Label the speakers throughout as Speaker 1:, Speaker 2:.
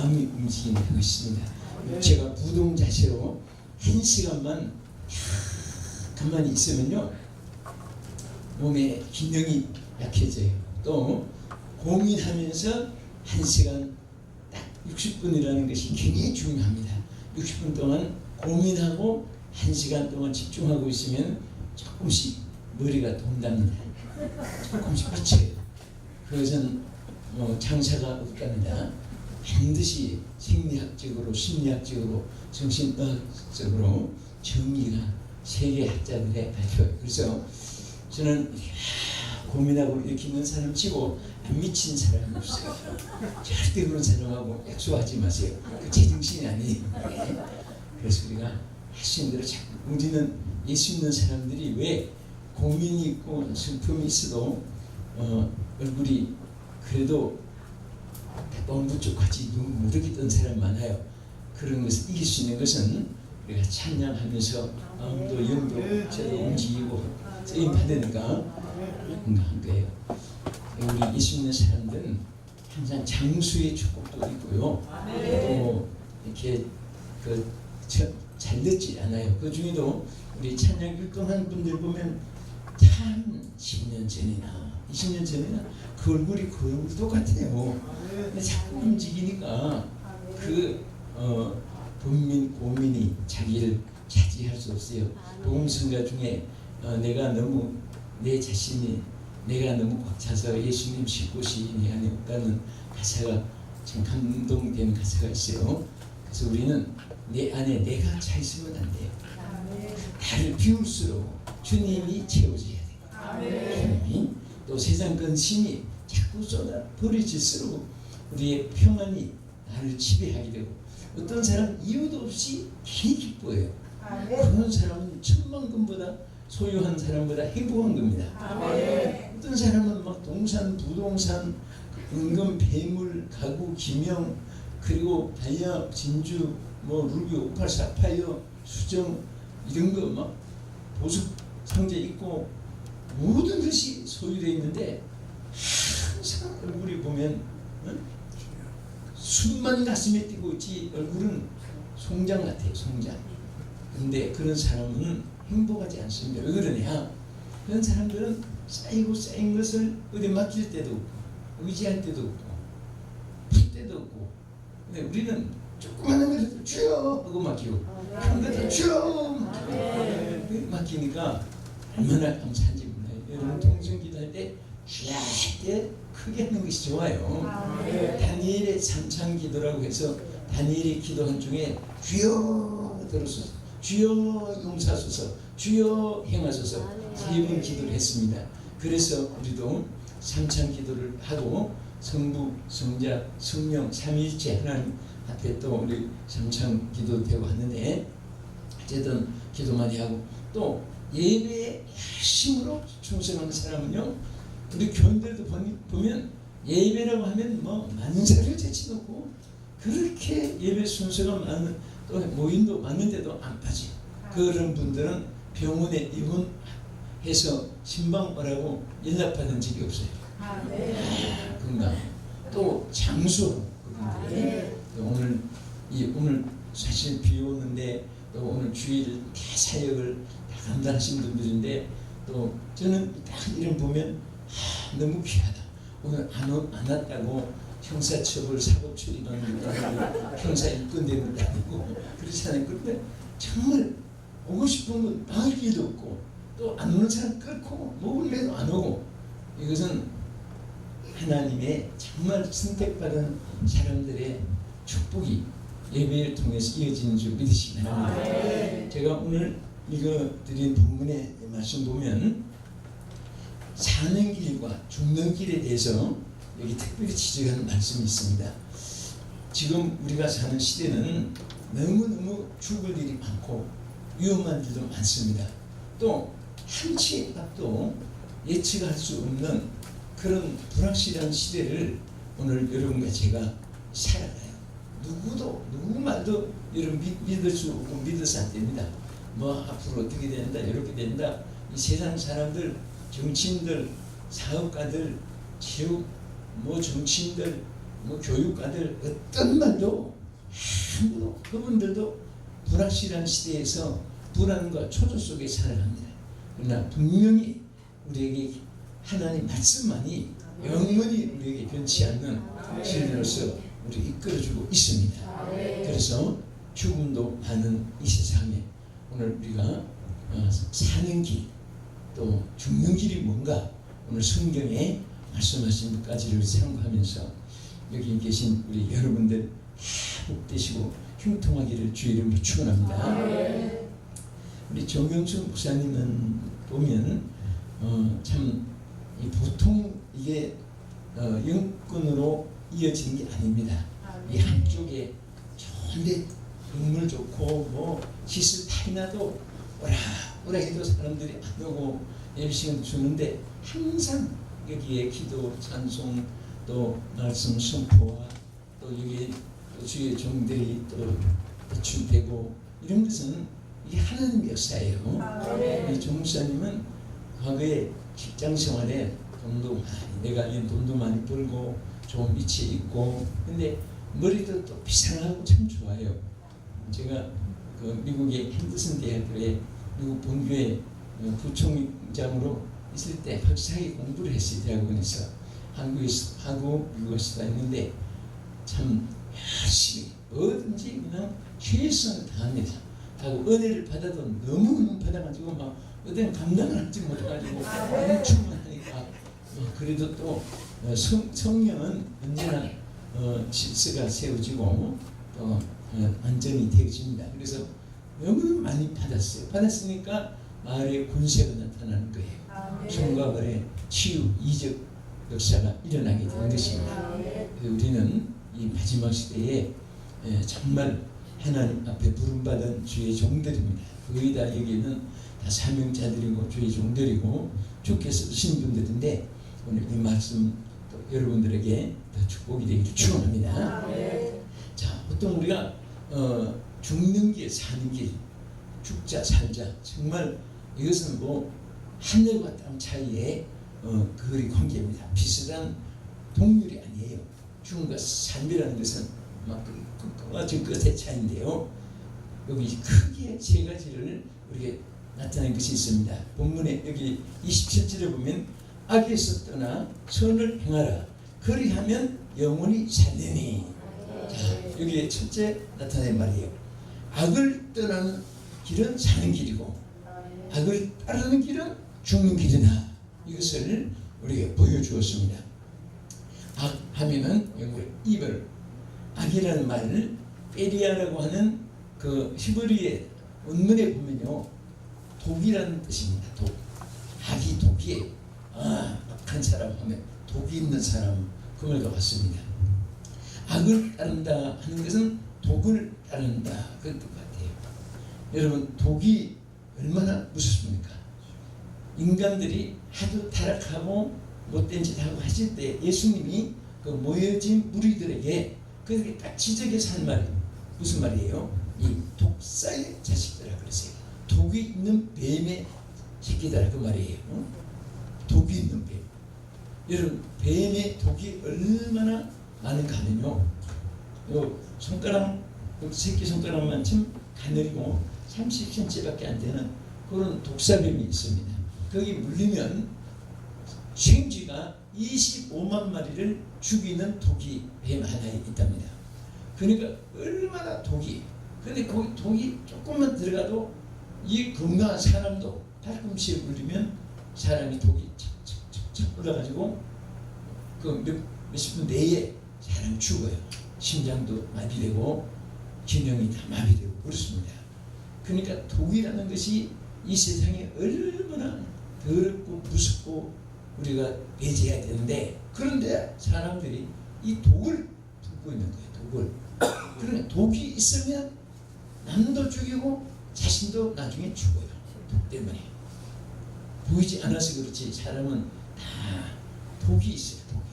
Speaker 1: 마음이 움직이는 것입니다. 제가 무동 자세로 1시간만 가만히 있으면요 몸의 기능이 약해져요. 또 고민하면서 1시간 딱 60분이라는 것이 굉장히 중요합니다. 60분 동안 고민하고 1시간 동안 집중하고 있으면 조금씩 머리가 돈답니다. 조금씩 미쳐요. 그것은 장사가 없답니다. 반드시 생리학적으로, 심리학적으로, 정신의학적으로 정의가 세계 학자들의 발표예요. 그래서 저는 고민하고 이렇게 있는 사람 치고 안 미친 사람이 없어요. 절대 그런 사람하고 약속하지 마세요. 그 제정신이 아니에요. 그래서 우리가 하신 대로 자꾸 우리는 예수 믿는 사람들이 왜 고민이 있고 슬픔이 있어도 얼굴이 그래도 너무 부족하지 무르기 뜬 사람 많아요. 그런 것을 이길 수 있는 것은 우리가 찬양하면서 마음도 영도 저도 움직이고 쓰임 받으니까 건강한 거예요. 우리 예수 믿는 사람들은 항상 장수의 축복도 있고요. 또 이렇게 잘 듣지 않아요. 그 중에도 우리 찬양 율동한 분들 보면 참 10년 전이나 20년 전이나 그 얼굴이 그 얼굴 똑같아요. 근데 자꾸 움직이니까 그 본민 고민이 자기를 차지할 수 없어요. 복음성가 중에 내가 너무 내 자신이 내가 너무 꽉 차서 예수님 쉴 곳이 내 안에 없다는 가사가 참 감동된 가사가 있어요. 그래서 우리는 내 안에 내가 차 있으면 안 돼요. 나를 비울수록 주님이 채워져야 돼요. 주님이 또 세상 근심이 자꾸 쏟아 버려질수록 우리의 평안이 나를 지배하게 되고 어떤 사람은 이유도 없이 괜히 기뻐해요. 그런 사람은 천만금보다 소유한 사람보다 행복한 겁니다. 어떤 사람은 막 동산, 부동산, 은금, 배물, 가구, 기명 그리고 다이아, 진주, 뭐 루비, 오팔, 사파이어, 수정 이런 거 막 보석 상자 있고 모든 것이 소유되어 있는데 항상 얼굴이 보면 숨만 가슴에 띄고 있지 얼굴은 송장 같아요. 송장. 근데 그런 사람은 행복하지 않습니다. 왜 그러냐? 그런 사람들은 쌓이고 쌓인 것을 어디 맡길 때도 없고 의지할 때도 없고 풀 때도 없고 근데 우리는 조그마한 것을 주여 하고 맡기고 큰 것을 주여 맡기니까 얼마나 감사한지 몰라요. 여러분 통성기도 할 때 주여 할 때 크게 하는 것이 좋아요. 다니엘의 삼창기도라고 해서 다니엘이 기도한 중에 주여 들어서 주여 용서하소서 주여 행하소서 3번 기도를 했습니다. 그래서 우리도 삼창기도를 하고 성부, 성자, 성령, 삼위일체 하나님 앞에 또 우리 삼창기도 되고 하는데 어쨌든 기도 많이 하고 또 예배에 열심으로 충성하는 사람은요 우리 교인들도 보면 예배라고 하면 뭐 만사를 제치놓고 그렇게 예배 순서가 많은 또 모임도 많은데도 안 빠져. 그런 분들은 병원에 입원해서 신방 오라고 연락받은 적이 없어요. 건강. 또 장수 그분들 오늘 사실 비 오는데 또 오늘 주일 다 사역을 다 감당하신 분들인데 또 저는 딱 이런 보면 너무 귀하다. 오늘 안 왔다고 형사처벌 사고 처리하는 것도 아니고 형사 입건되는 것도 아니고 그렇지 않아요. 그런데 정말 오고 싶은 건 나을 길도 없고 또 안 오는 사람 끊고 먹을래도 안 오고 이것은 하나님의 정말 선택받은 사람들의 축복이 예배를 통해서 이어지는 줄 믿으시기 바랍니다. 제가 오늘 읽어드린 본문의 말씀 보면 사는 길과 죽는 길에 대해서 여기 특별히 지적하는 말씀이 있습니다. 지금 우리가 사는 시대는 너무너무 죽을 일이 많고 위험한 일도 많습니다. 또 한치의 앞도 예측할 수 없는 그런 불확실한 시대를 오늘 여러분과 제가 살아가요. 누구 말도 여러분 믿을 수 없고 믿어서 안 됩니다. 뭐 앞으로 어떻게 된다 이렇게 된다. 이 세상 사람들 정치인들 사업가들 지역 뭐 정치인들 뭐 교육가들 어떤 말도 아무도 그분들도 불확실한 시대에서 불안과 초조 속에 살아갑니다. 그러나 분명히 우리에게 하나님 말씀만이 영원히 우리에게 변치 않는 진리로서 우리 이끌어주고 있습니다. 그래서 죽음도 많은 이 세상에 오늘 우리가 사는 길 또 죽는 길이 뭔가 오늘 성경에 말씀하신 것까지를 생각하면서 여기 계신 우리 여러분들 복되시고 형통하기를 주의 이름으로 축원합니다. 우리 정영수 목사님은 보면 참 보통 이게 영권으로 이어지는 게 아닙니다. 이 한쪽에 좋은데 건물 좋고 뭐 시설 타이나도 오라 해도 사람들이 안 오고 예배 시간 주는데 항상 여기에 기도, 찬송, 또 말씀 선포와 또 여기 또 주의 종들이 또 배출되고 이런 것은 이게 하나님의 역사예요. 이 종목사님은 과거에 직장 생활에 돈도 많이 내가 돈도 많이 벌고 좋은 위치에 있고 근데 머리도 또 비상하고 참 좋아요. 제가 그 미국의 핸더슨 대학교에 미국 본교회 부총장으로 있을 때 박사학위 공부를 했어요. 대학원에서 한국에서 하고 미국에서 했는데 참 열심히 뭐든지 그냥 최선을 다합니다. 하고 은혜를 받아도 너무 받아가지고 막 어떤 감당을 하지 못해가지고 엄청만 하니까 그래도 또 성령은 언제나 질서가 세워지고 또 안전이 되어집니다. 그래서 너무 많이 받았어요. 받았으니까 마을에 권세가 나타나는 거예요. 손과 발의 치유, 이적 역사가 일어나게 되는 것입니다. 우리는 이 마지막 시대에 정말 하나님 앞에 부름받은 주의 종들입니다. 거의 다 여기는 다 사명자들이고 주의 종들이고 주께서 쓰신 분들인데 오늘 이 말씀 또 여러분들에게 더 축복이 되기를 축원합니다. 자, 보통 우리가 죽는 길, 사는 길, 죽자 살자 정말 이것은 뭐 하늘과 땅 차이의 거리 관계입니다. 비슷한 동률이 아니에요. 죽음과 삶이라는 것은 막 끝과 저 끝의 차이인데요. 여기 크게 세 가지를 우리에게 나타낸 것이 있습니다. 본문에 여기 27절에 보면 악에서 떠나 선을 행하라. 그리하면 영원히 살리니. 자, 여기에 첫째 나타낸 말이에요. 악을 떠나는 길은 사는 길이고 악을 따르는 길은 죽는 길이다. 이것을 우리에게 보여주었습니다. 악 하면은 영어로 evil, 악이라는 말을 에리아라고 하는 그 히브리의 원문에 보면요 독이라는 뜻입니다. 독. 악이 독이에요. 악한 사람 하면 독이 있는 사람 그 말과 같습니다. 악을 따른다 하는 것은 독을 따른다 그런 뜻 같아요. 여러분 독이 얼마나 무섭습니까? 인간들이 하도 타락하고 못된 짓 하고 하실 때 예수님이 그 모여진 무리들에게 그렇게 딱 지적해서 한 말이 무슨 말이에요? 이 독사의 자식들아 그러세요. 독이 있는 뱀의 새끼들아 그 말이에요. 독이 있는 뱀. 여러분 뱀의 독이 얼마나 많은가 하면요 요 손가락 새끼 손가락만큼 가늘고 30cm밖에 안 되는 그런 독사뱀이 있습니다. 거기 물리면 생쥐가 25만 마리를 죽이는 독이 뱀 하나에 있답니다. 그러니까 얼마나 독이 근데 거기 독이 조금만 들어가도 이 건강한 사람도 팔꿈치에 물리면 사람이 독이 착착착착 올라가지고 그 몇십 분 내에 사람이 죽어요. 심장도 마비되고 기능이 다 마비되고 그렇습니다. 그러니까 독이라는 것이 이 세상에 얼마나 더럽고 무섭고 우리가 배제해야 되는데 그런데 사람들이 이 독을 품고 있는 거예요. 독을. 그러니까 독이 있으면 남도 죽이고 자신도 나중에 죽어요. 독 때문에. 보이지 않아서 그렇지 사람은 다 독이 있어요. 독이.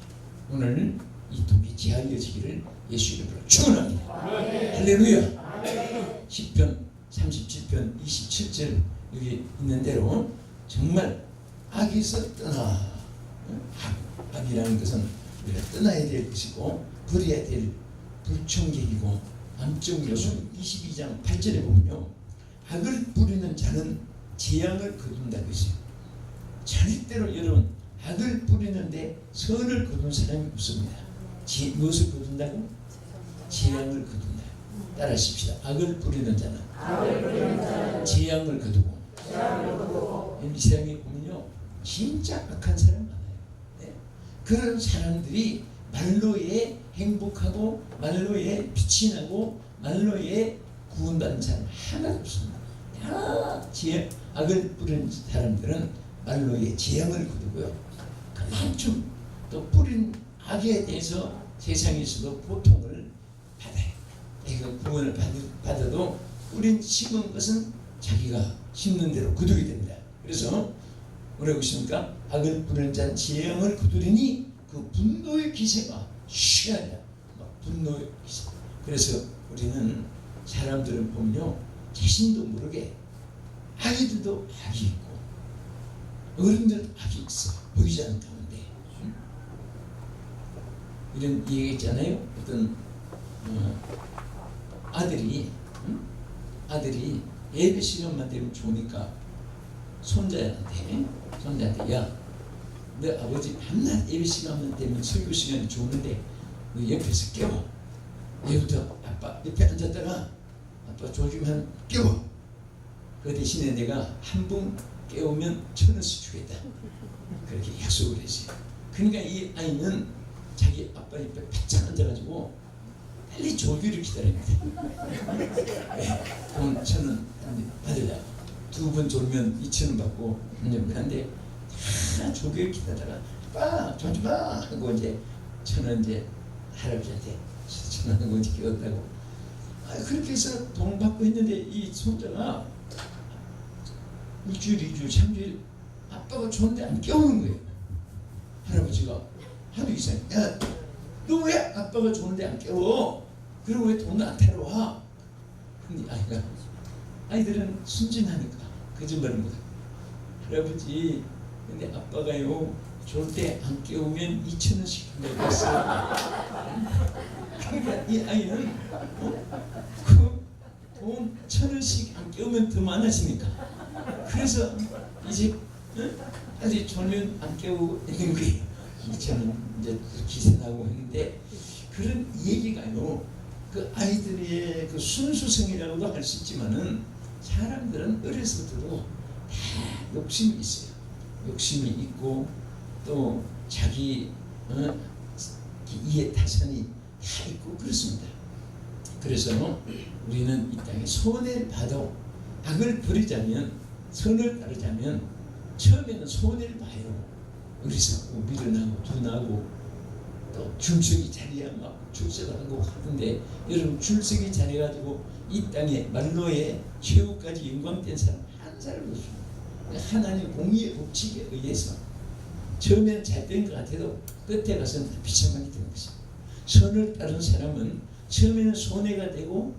Speaker 1: 오늘 이 독이 제하여지기를 예수 이름으로 축원합니다. 할렐루야. 시편 37편 27절 여기 있는 대로 정말 악에서 떠나. 악이라는 것은 우리가 떠나야 될 것이고 버려야 될 불청객이고 암적 요소 22장 8절에 보면요, 악을 부리는 자는 재앙을 거둔다고 했어요. 절대로 여러분 악을 부리는데 선을 거둔 사람이 없습니다. 무엇을 거둔다고? 재앙을 거둔다. 따라하십시다. 악을 부리는 자는 재앙을 거두고. 이 세상에 보면요, 진짜 악한 사람 많아요. 네? 그런 사람들이 말로에 행복하고 말로에 빛이 나고 말로에 구원받는 사람 하나도 없습니다. 다 악을 부리는 사람들은 말로에 재앙을 거두고요, 그만큼 또 뿌린 악에 대해서 세상에서도 고통을 받아요. 이거 구원을 받아도 뿌린 심은 것은 자기가 심는 대로 거두게 됩니다. 그래서 뭐라고 있습니까? 악을 부리는 자는 재앙을 거두리니 그 분노의 기세가 쉬어야 분노의 기세. 그래서 우리는 사람들을 보면요, 자신도 모르게 아이들도 악이 있고 어른들도 악이 있어 보이지 않는 가운데. 이런 얘기 있잖아요. 어떤 아들이 예배 시간만 되면 좋으니까 손자한테 야, 너 아버지 밤낮 예배 시간만 되면 설교 시간이 좋은데 너 옆에서 깨워. 내일부터 아빠 옆에 앉았다가 아빠 조금만 깨워. 그 대신에 내가 한 분 깨우면 1,000원씩 주겠다. 그렇게 약속을 했어요. 그러니까 이 아이는 자기 아빠 옆에 바짝 앉아가지고 빨리 조교를 기다립니다. 네, 돈 1,000원 받으려고. 2번 졸면 2,000원 받고 그런데 다 조교를 기다다가 빠 조지 마 하고 이제 1,000원 이제 할아버지한테 1,000원 하고 이제 깨웠다고. 그렇게 해서 돈 받고 했는데 이 손자가 일주일, 2주일, 3주일 아빠가 좋은데 안 깨우는 거예요. 할아버지가 하도 이상해. 야, 너 왜 아빠가 좋은데 안 깨워? 그리고 왜 돈을 안 타러 와? 근데 아이들은 순진하니까 거짓말을 못하고, 할아버지 근데 아빠가요 좋을 때 안 깨우면 2,000원씩 준다고 했어. 그러니까 이 아이는 그 돈 1,000원씩 안 깨우면 더 많아지니까. 그래서 이제 아직 졸면 안 깨우고 있는 거예요. 2,000원 이제 기세나고 했는데, 그런 얘기가요, 그 아이들의 그 순수성이라고도 할 수 있지만은 사람들은 어려서도 다 욕심이 있어요. 욕심이 있고 또 자기 이해 타산이 다 있고 그렇습니다. 그래서 우리는 이 땅에 손해를 봐도 악을 버리자면, 선을 따르자면 처음에는 손해를 봐요. 어리석고 미련하고 둔하고 또 줄서기 자리야 막 출세하고 하는데, 여러분 줄서기 잘해가지고 이 땅에 말로에 최후까지 영광된 사람 한 사람도 없습니다. 하나님 공의의 법칙에 의해서 처음에는 잘된 것 같아도 끝에 가서는 비참하게 되는 것입니다. 선을 따른 사람은 처음에는 손해가 되고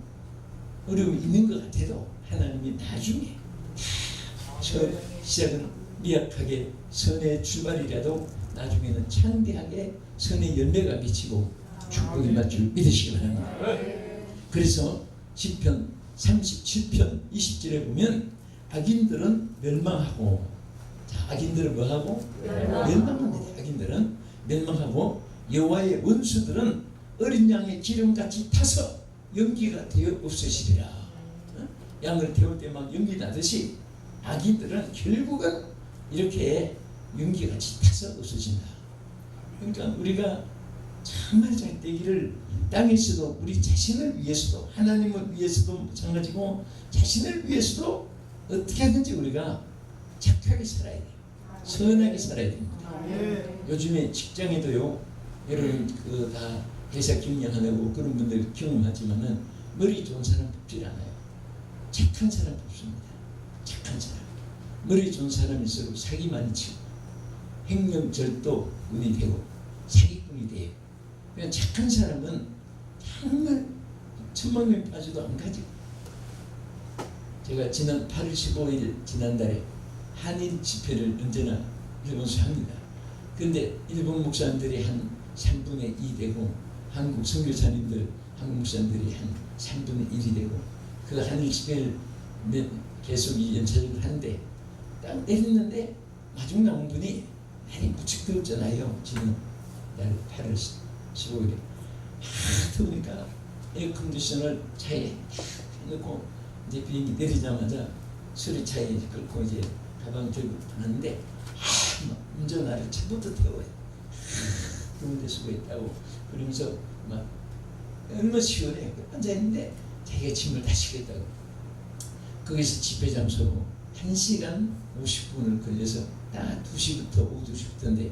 Speaker 1: 어려움이 있는 것 같아도 하나님이 나중에 시작은 미약하게 선의 출발이라도 나중에는 창대하게 선의 열매가 미치고 축복이 임할 줄 믿으시기 바랍니다. 그래서 시편 37편 20절에 보면 악인들은 멸망하고, 자, 악인들은 뭐하고? 멸망합니다. 악인들은 멸망하고 여호와의 원수들은 어린 양의 기름같이 타서 연기가 되어 없으시리라. 양을 태울 때 막 연기 나듯이 악인들은 결국은 이렇게 연기같이 타서 없어진다. 그러니까 우리가 정말 잘 되기를, 땅에서도 우리 자신을 위해서도 하나님을 위해서도 마찬가지고 자신을 위해서도 어떻게 하든지 우리가 착하게 살아야 돼요. 선하게 살아야 됩니다. 요즘에 직장에도요, 여러분 그 다 회사 경영하려고 그런 분들 경험하지만은 머리 좋은 사람 뽑질 않아요. 착한 사람 뽑습니다. 착한 사람. 머리 좋은 사람일수록 사기 많이 치고 행명절도운이 되고 사기꾼이 돼요. 그냥 착한 사람은 정말 10,000명이 빠져도 안 가지고. 제가 지난 8월 15일 지난달에 한인 집회를 언제나 일본에서 합니다. 그런데 일본 목사님들이 한 3분의 2 되고 한국 선교사님들, 한국 목사님들이 한 3분의 1이 되고 그 한일 집회를 계속 연차를 하는데 딱 내렸는데 마중 나온 분이 날이 무척 더웠잖아요. 지금 날 8월 15일에 더우니까 에어컨디셔너를 차에 해놓고 이제 비행기 내리자마자 수리차에 끌고 이제 가방 들고 가는데 막 운전하를 차부터 태워요. 더운데 수고했다고 그러면서 막 얼마나 시원해. 앉아있는데 자기가 짐을 다 싣겠다고 거기서 집회 장소로 1시간 50분을 걸려서 딱 2시부터 오후 2시부터인데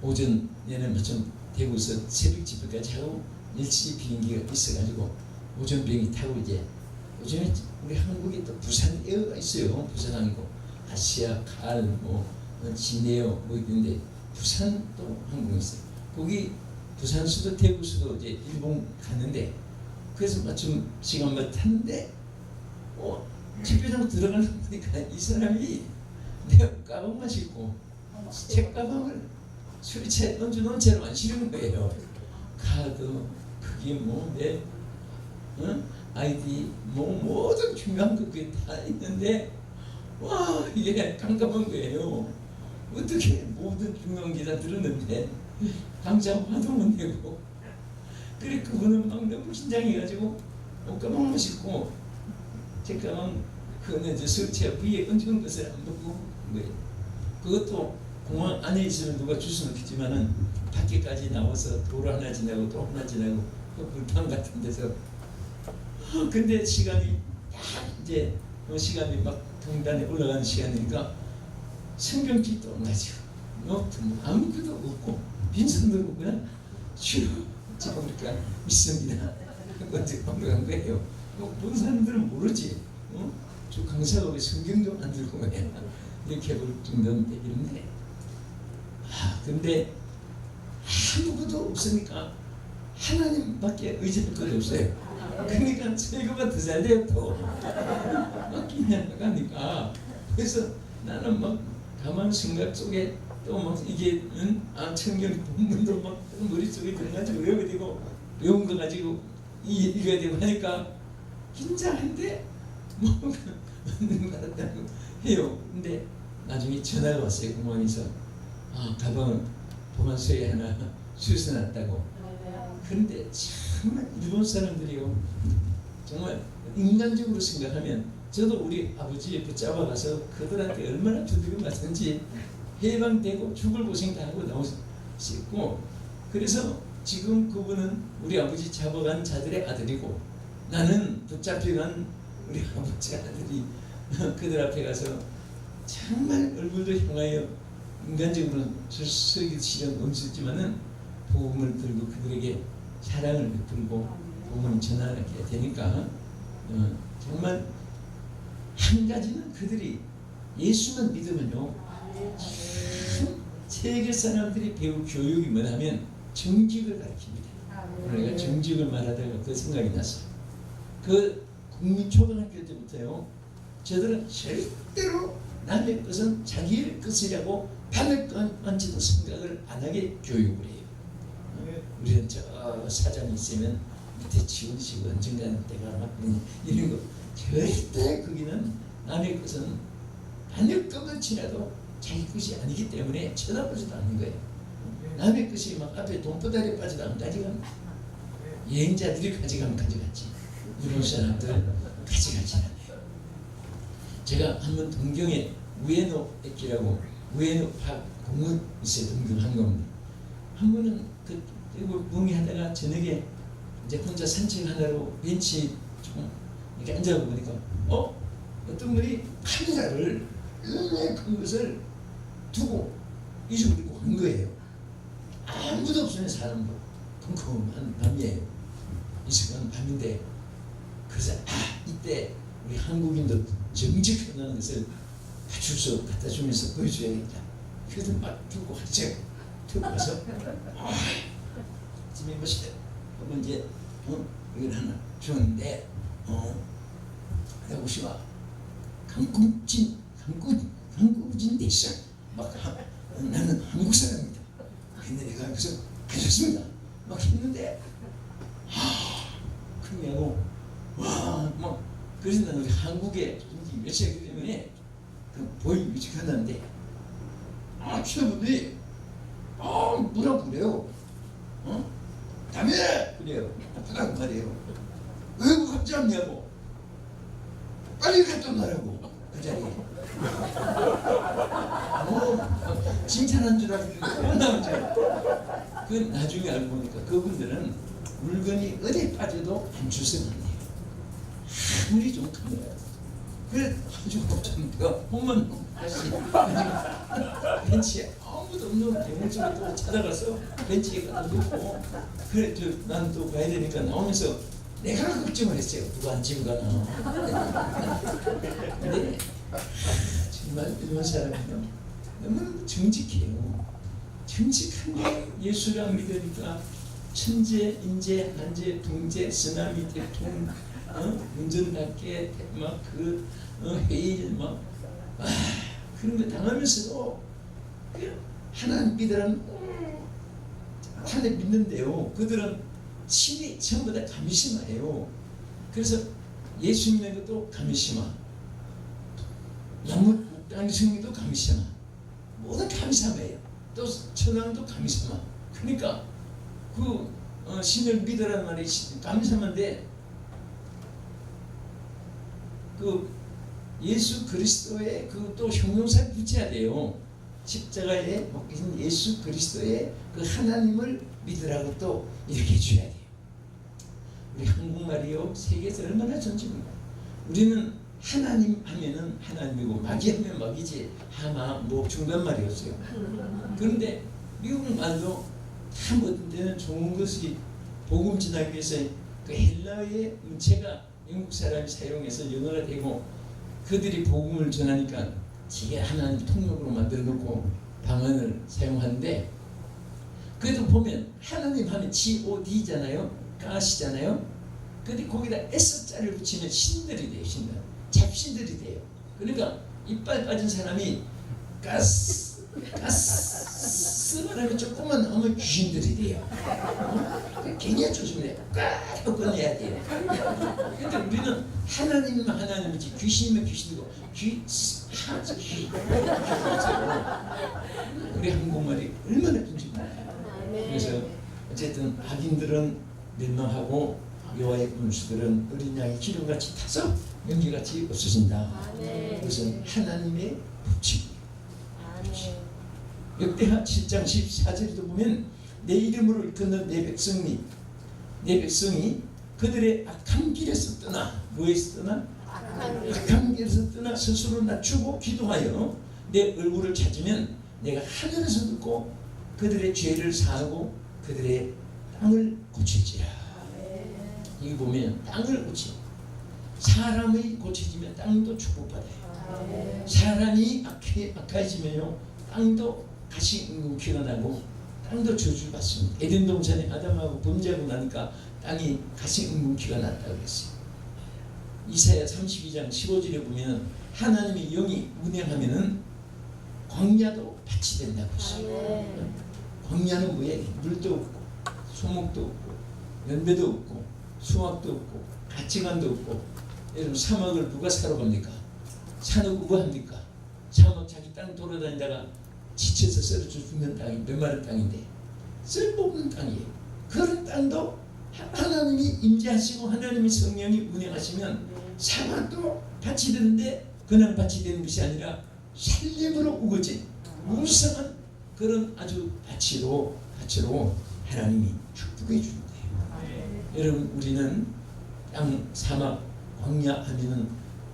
Speaker 1: 오전에는 마침 대구에서 새벽 집회까지 하고 10시 비행기가 있어가지고 오전 비행기 타고 이제 요즘에 우리 한국에 또 부산 에어가 있어요. 부산항이고 아시아 칼 뭐 진에어 뭐 있는데 부산 또 항공이 있어요. 거기 부산 수도 대구 수도 이제 일본 갔는데 그래서 마침 시간만 탔는데 집회장 들어가는 거 보니까 이 사람이 내 가방만 싣고 제 가방을 수리차에 던져놓은 채로 안 실은 거예요. 카드 그게 뭐 내 아이디 뭐 모든 중요한 거 그게 다 있는데 와 이게 깜깜한 거예요. 어떻게 모든 중요한 게 다 들었는데 당장 화도 못 내고 그래 그분은 막 너무 긴장해가지고 가방만 싣고 제 가방 그거는 이제 수리차 위에 얹은 것을 안 보고 거예요. 그것도 공항 안에 있으면 누가 줄 수는 없겠지만은 밖에까지 나와서 도로 하나 지나고 또 하나 지나고 그 불판 같은 데서 근데 시간이 이제 시간이 막 동단에 올라가는 시간이니까 성경집도 안 가지고 노트 뭐 아무것도 없고 빈손으로 그냥 슈 찍으니까 믿습니다. 그런지 올라간 거예요. 본 사람들은 모르지. 저 강사가 왜 성경도 안 들고 왜 이렇게 볼 정도는 되겠는데 근데 아무것도 없으니까 하나님밖에 의지할 것도 없어요. 그러니까 설교가 더 잘 돼요. 또 막 기냐가니까 그래서 나는 막 가만 생각 속에 또 막 이게 청년 본문도 막 머릿속에 들어가지고 외우게 되고 외운 거 가지고 읽어야 되고 하니까 긴장한데 뭐 맞는 것 같다고 해요. 근데 나중에 전화가 왔어요. 공항에서 가방을 보관소에 하나 수선했다고. 그런데 정말 일본 사람들이요 정말 인간적으로 생각하면 저도 우리 아버지 붙잡아가서 그들한테 얼마나 두들겨 맞는지 해방되고 죽을 고생 다 하고 나오셨고 그래서 지금 그분은 우리 아버지 잡아간 자들의 아들이고 나는 붙잡혀간 우리 아버지 아들이 그들 앞에 가서 정말 얼굴도 향하여 인간적으로 서기 시련 없었지만은 복음을 들고 그들에게 사랑을 베풀고 복음을 전하게 되니까 정말 한 가지는 그들이 예수만 믿으면요 세계 사람들이 배울 교육이 뭐냐면 정직을 가르칩니다. 우리가 정직을 말하다가 그 생각이 났어요. 그 국민초등학교 때부터요 저들은 절대로 남의 것은 자기의 것이라고 받을 것만지도 생각을 안 하게 교육을 해요. 우리는 저 사장이 있으면 밑에 지우시고 언젠가는 내가 막 이런 거 절대 거기는 남의 것은 남의 것만치라도 자기 것이 아니기 때문에 쳐다보지도 않는 거예요. 남의 것이 막 앞에 돈보다리 빠져도 안 가져갑니다. 여행자들이 가져가면 가져갔지 일본 사람들 가져가지 않아요. 제가 한번 동경에 우에노駅라고 우에노 박 공원 있어요. 동경 항공대 한 번은 그 뭉이하다가 저녁에 이제 혼자 산책하느라고 벤치 조금 이렇게 앉아보고 보니까 어떤 분이 카메라를 그것을 두고 잊어버리고 간 거예요. 아무도 없으면 사람도 컴컴한 밤이에요. 이 시간 밤인데 그래서 이때 우리 한국인도 정직하다는 것을 주소 갖다 주면서 보여줘야겠다. 그래서 막 두고 갔죠. 두고 가서 집에 멋있다. 그러면 이제 이걸 하나 줬는데 혹시와 한국진 대상 막 나는 한국 사람입니다. 근데 내가 그래서 가졌습니다. 막 했는데 그러냐고 와막 그래서 나는 우리 한국에 몇시기 때문에 그 보이 뮤직 하는데 친구분들이 뭐라고 그래요? 다음에 그래요. 아프다고 말이에요. 왜 갑자기 왔냐고. 빨리 갔다 오라고 그 자리에. 칭찬한 줄 알았는데 혼나는 줄 알았어. 그 나중에 알고 보니까 그분들은 물건이 어디 빠져도 안 주워놨네요. 아무리 좀 큰 거야. 그래 가지고 없었는데 보면 다시 벤치에 아무도 없는 대문쪽에 또 찾아가서 벤치에 갖다 놓고 그래 난 또 가야 되니까 나오면서 내가 걱정을 했어요. 누가 안 지고 가나. 근데 정말 이런 사람은요 너무 정직해요. 정직한데 예수랑 믿으니까 천재, 인재, 한재, 동재, 쓰나미, 대통, 운전답게 막그 회일 막 그런 거 당하면서도 하나님 믿으라는 하나님 믿는데요. 그들은 신이 전부 다 가미시마예요. 그래서 예수 믿는 것도 가미시마, 나무 땅승리도 가미시마, 모든 가미시마예요. 또 천왕도 가미시마. 그러니까 그 신을 믿으라는 말이 가미시마인데 그 예수 그리스도의 그 또 형용사를 붙여야 돼요. 십자가에 먹히신 예수 그리스도의 그 하나님을 믿으라고 또 이렇게 해줘야 돼요. 우리 한국말이요 세계에서 얼마나 존중합니다. 우리는 하나님 하면은 하나님이고 마귀 하면 마귀지 하마 뭐 중간말이었어요. 그런데 미국 말도 참 어떤 데는 좋은 것이 복음 전하기 위해서 그 헬라어의 문체가 영국 사람이 사용해서 영어가 되고 그들이 복음을 전하니까 지게 하나님 통역으로 만들어 놓고 방언을 사용하는데 그래도 보면 하나님 하면 God잖아요. 가시잖아요. 근데 거기다 S자를 붙이면 신들이 돼요. 신들. 잡신들이 돼요. 그러니까 이빨 빠진 사람이 가스 말하면 조금만 하면 귀신들이 돼요. 굉장히 조심해야 돼요. 꽉 하고 꺼내야 돼요. 근데 우리는 하나님이면 하나님이지 귀신이면 귀신이고 귀 우리 한국말이 얼마나 끔찍해요. 그래서 어쨌든 악인들은 멸망하고 여호와의 군수들은 어린 양의 기름같이 타서 연기같이 없어진다. 그것은 하나님의 법칙. 역대하 7장 14절에도 보면 내 이름으로 일컫는 내 백성이 그들의 악한 길에서 떠나 뭐에서 떠나? 악한 길에서 떠나 스스로 낮추고 기도하여 내 얼굴을 찾으면 내가 하늘에서 듣고 그들의 죄를 사하고 그들의 땅을 고칠지라. 여기 보면 땅을 고치 사람이 고쳐지면 땅도 축복받아요. 사람이 악해지면요 땅도 다시 기가 나고 땅도 저주를 받습니다. 에덴 동산에 아담하고 범죄하고 나니까 땅이 다시 응분기가 났다고 그랬어요. 이사야 32장 15절에 보면 하나님의 영이 운행하면은 광야도 밭이 된다고 했어요. 광야는 뭐예요? 물도 없고 소목도 없고 연배도 없고 수확도 없고 가치관도 없고. 여러분 사막을 누가 사러 갑니까? 산을 누가 합니까? 사막 자기 땅 돌아다니다가 지쳐서 쓰러져 죽는 땅이 메마른 땅인데 쓸모없는 땅이에요. 그런 땅도 하나님이 임재하시고 하나님의 성령이 운행하시면 사막도 밭이 되는데 그냥 밭이 되는 것이 아니라 살림으로 우거진 무성한 그런 아주 밭으로 하나님이 축복해 주는 거예요. 여러분 우리는 땅 사막 광야 하면은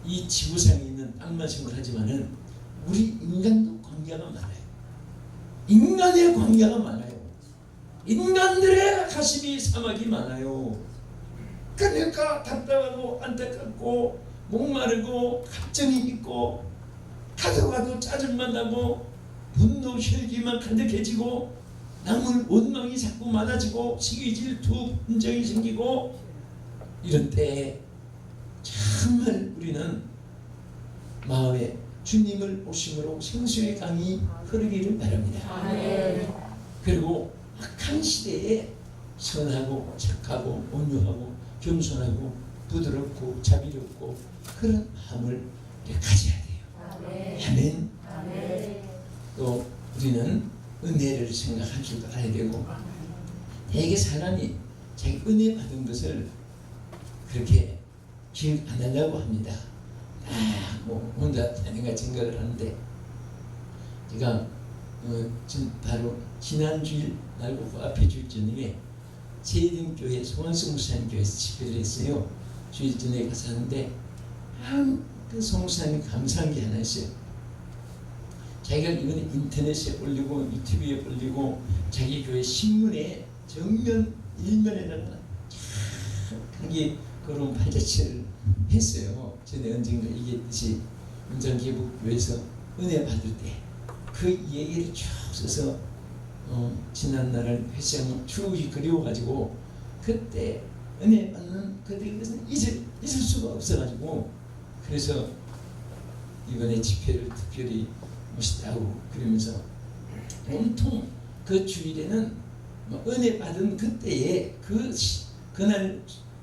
Speaker 1: 이 지구상에 있는 땅만 생각하지만은 우리 인간도 광야가 많아요. 인간의 광야가 많아요. 인간들의 가슴이 사막이 많아요. 그러니까 답답하고 안타깝고 목마르고 걱정이 있고 가져가도 짜증만 나고 분노 혈기만 가득해지고 남을 원망이 자꾸 많아지고 시기 질투 분쟁이 생기고 이런 때에 정말 우리는 마음에 주님을 오심으로 생수의 강이 흐르기를 바랍니다. 그리고 악한 시대에 선하고 착하고 온유하고 겸손하고 부드럽고 자비롭고 그런 마음을 가져야 돼요. 아멘. 또 우리는 은혜를 생각할 줄도 알아야 되고, 대개 사람이 자기 은혜 받은 것을 그렇게 기억 안 하려고 합니다. 뭐 혼자 내가 생각을 하는데, 제가 바로 지난 주일 말고 그 앞에 주일 저녁에 세인교회 송환수 목사님 교회에서 집회를 했어요. 주일 전에 가서 하는데 그 송사님이 감사한 게 하나 있어요. 자기가 이번에 인터넷에 올리고 유튜브에 올리고 자기 교회 신문에 정면 일면에다가 자기 그런 발자취를 했어요. 전에 언젠가 얘기했듯이 은장기부교회에서 은혜 받을 때 그 얘기를 쭉 써서 지난날을 회상 추억이 그리워가지고 그때 은혜 받는 그것은 잊을 수가 없어가지고, 그래서 이번에 집회를 특별히 멋있다고 그러면서 온통 그 주일에는 은혜 받은 그때에 그날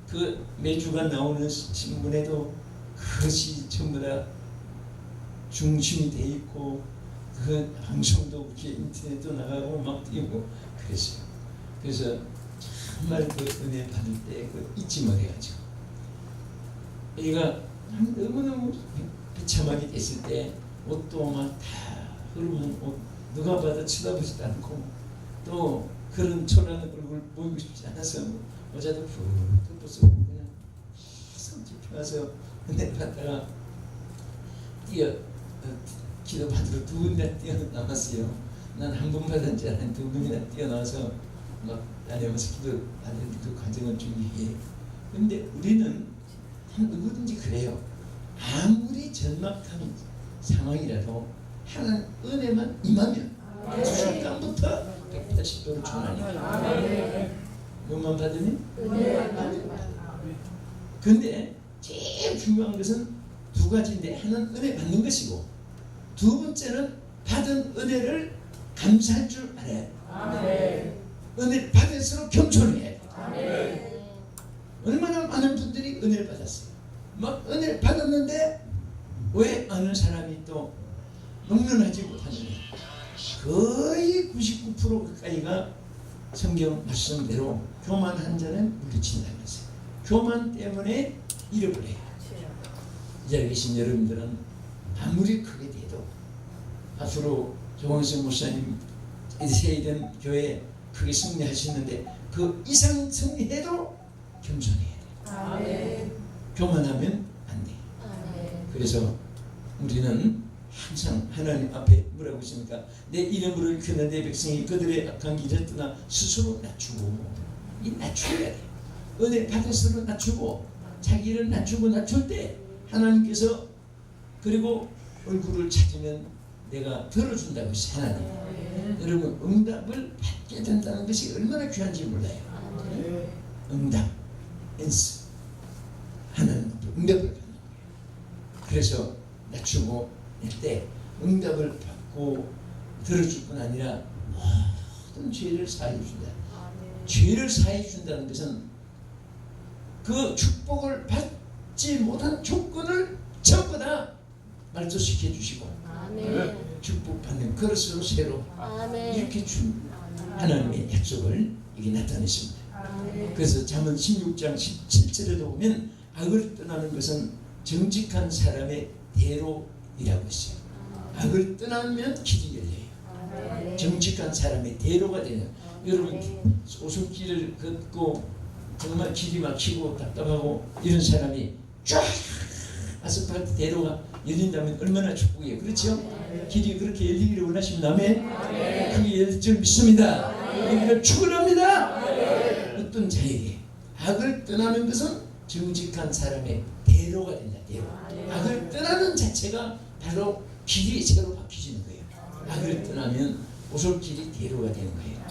Speaker 1: 그 매주가 나오는 신문에도 그것이 전부 다 중심이 돼 있고, 그 방송도 이렇게 인터넷도 나가고 막 띄우고 그랬어요. 그래서 정말 그 은혜 받을 때 그 잊지 못해가지고, 얘가 너무너무 비참하게 됐을 때 옷도 막 다 흐르면 옷 누가 봐도 쳐다보지도 않고, 또 그런 초라한 얼굴 보이고 싶지 않아서 모자도 푹 덮어쓰고 그냥 계속 집에 와서 은혜 받다가 기도 받으러 두 번이나 뛰어나왔어요. 난 한 번 받은 줄 알았는데 두 번이나 뛰어나와서 막 다녀와서 기도 받는 그 과정을 중요해. 근데 우리는 누구든지 그래요. 아무리 절박한 상황이라도 하나님 은혜만 임하면 그 순간부터 180도로 전환이. 뭐만 받으면? 은혜만 받으면. 근데 제일 중요한 것은 두 가지인데, 하나는 은혜 받는 것이고, 두 번째는 받은 은혜를 감사할 줄 알아야 돼. 은혜를 받을수록 겸손해. 얼마나 많은 분들이 은혜를 받았어요. 막 은혜를 받았는데 왜 어느 사람이 또 넉넉하지 못하느냐. 거의 99% 가까이가 성경 말씀대로 교만한 자는 물리친다는 것이에요. 교만 때문에 잃어버려요. 이 자리에 계신 여러분들은 아무리 크게 돼도 앞으로 조광석 목사님 세이된 교회 크게 승리하시는데 그 이상 승리해도 겸손해야 돼요. 교만하면 안 돼요. 그래서 우리는 항상 하나님 앞에 뭐라고 했습니까? 내 이름으로 일컫는 내 백성이 그들의 악한 길을 떠나 스스로 낮추고, 이 낮춰야 돼요. 은혜 받을수록 낮추고, 자기를 낮출 때 하나님께서 그리고 얼굴을 찾으면 내가 들어준다고 했어요. 하나님. 여러분, 응답을 받게 된다는 것이 얼마나 귀한지 몰라요. 응답, 엔스. 하나님 응답을 받는 거예요. 그래서 낮추고 때 응답을 받고 들어줄 뿐 아니라 모든 죄를 사해 준다. 죄를 사해 준다는 것은 그 축복을 받지 못한 조건을 전부 다 말소시켜 주시고, 축복받는 그릇으로 새로 이렇게 준 하나님의 약속을 이게 나타냈습니다. 그래서 잠언 16장 17절에도 보면 악을 떠나는 것은 정직한 사람의 대로이라고 했어요. 악을 떠나면 길이 열려요. 정직한 사람의 대로가 되는. 여러분 오솔길을 걷고 정말 길이 막히고 답답하고 이런 사람이 쫙 아스팔트 대로가 열린다면 얼마나 축복이에요. 그렇죠? 길이 그렇게 열리기를 원하시면 아멘. 그게 열릴 줄 믿습니다. 우리를 축원합니다. 어떤 자에게 악을 떠나는 것은 정직한 사람의 대로가 된다. 대로. 악을 떠나는 자체가 바로 길이 새로 바뀌어지는 거예요. 악을 떠나면 오솔길이 대로가 되는 거예요.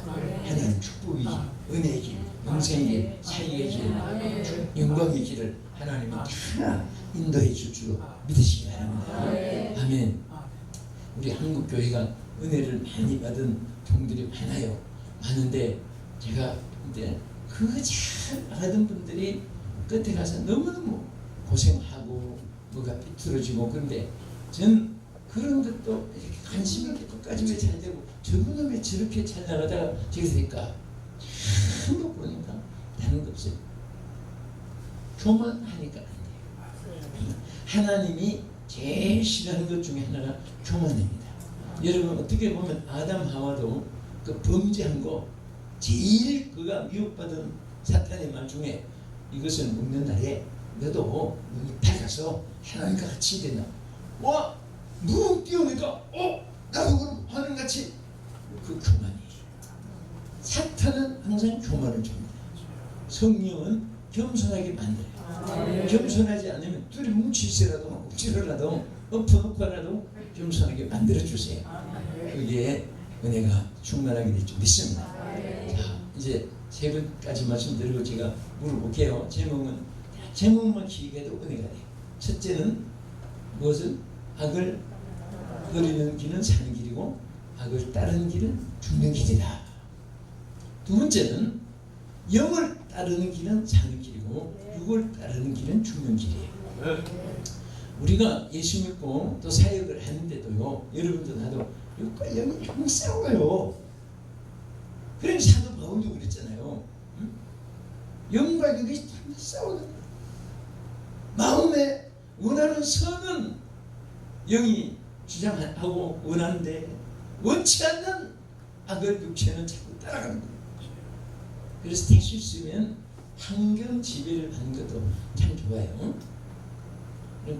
Speaker 1: 하나님 축복의 길, 은혜의 길, 영생의 길, 사역의 길, 영광의 길을 하나님은 다 인도해 줄 줄 믿으시기 바랍니다. 아멘. 우리 한국 교회가 은혜를 많이 받은 종들이 많아요. 많은데 제가 그때 그 잘 하던 분들이 끝에 가서 너무너무 고생하고 뭐가 삐뚤어지고. 그런데 전 그런 것도 이렇게 관심 있게 끝까지 왜 잘 되고 저분은 왜 저렇게 잘 나가다가 저기 되니까 한번 보니까 다른 거 없어요. 교만하니까 안 돼요. 하나님이 제일 싫어하는 것 중에 하나가 교만입니다. 여러분 어떻게 보면 아담 하와도 그 범죄한 거 제일 그가 미혹받은 사탄의 말 중에 이것을 먹는 날에 너도 눈이 밝아서 하나님과 같이 된다. 와! 무 뛰어오니까 나도 그럼 하나님같이. 그 교만이에요. 사탄은 항상 교만을 줍니다. 성령은 겸손하게 만들어요. 겸손하지 않으면 둘이 뭉치시라도 엎치더라도 엎어놓고라도 겸손하게 만들어주세요. 그게 은혜가 충만하게 될 줄 믿습니다. 자, 이제 세 번까지 말씀드리고 제가 물어볼게요. 제목만 기억해도 은혜가 돼요. 첫째는 무엇은? 악을 버리는 길은 사는 길이고 악을 따르는 길은 죽는 길이다. 두 번째는 영을 따르는 길은 사는 길이고 육을 따르는 길은 죽는 길이에요. 우리가 예수 믿고 또 사역을 하는데도요, 여러분도 나도 육과 영이 좀 싸워요. 그러니까 사도 바울도 그랬잖아요. 영과 육이 참 싸우는 거예요. 마음에 원하는 선은 영이 주장하고 원하는데 원치 않는 악을 육체는 자꾸 따라가는 거예요. 그래서 될 수 있으면 환경 지배를 하는 것도 참 좋아요.